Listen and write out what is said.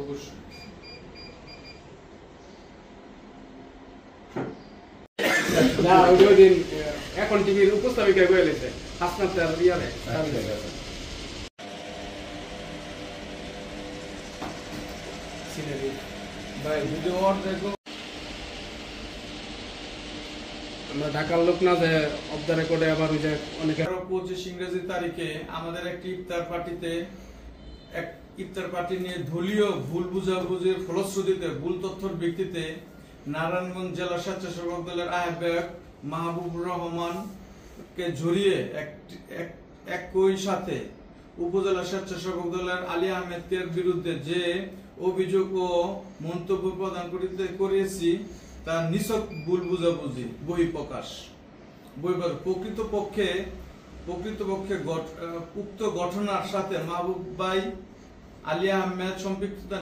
অবশ্যই না ওই দিন এখন টিভির উপস্থাপিকা হয়ে গেছে হাসনাত আর রিয়ালে ভাই ভিডিও অর দেখো আমরা ঢাকার লোক না যে অফ দ্য রেকর্ডে আবার ওই যে অনেকে 25 ইংরেজি তারিখে আমাদের একটি ইফতার পার্টি নিয়ে দলীয় ভুল বুঝাবুঝির ফলশ্রুতিতে ভুল তথ্যের ভিত্তিতে নারায়ণগঞ্জ জেলা স্বেচ্ছাসেবক দলের আহ্বায়ক মাহবুবুর রহমানকে জড়িয়ে একই সাথে উপজেলা স্বেচ্ছাসেবক দলের আলী আহমেদের বিরুদ্ধে যে অভিযোগ ও মন্তব্য প্রদান করেছি তা নিছক ভুল বুঝাবুঝি বহিঃপ্রকাশ। প্রকৃতপক্ষে উক্ত ঘটনার সাথে মাহবুব ভাই আলী আহমেদ সম্পৃক্ততা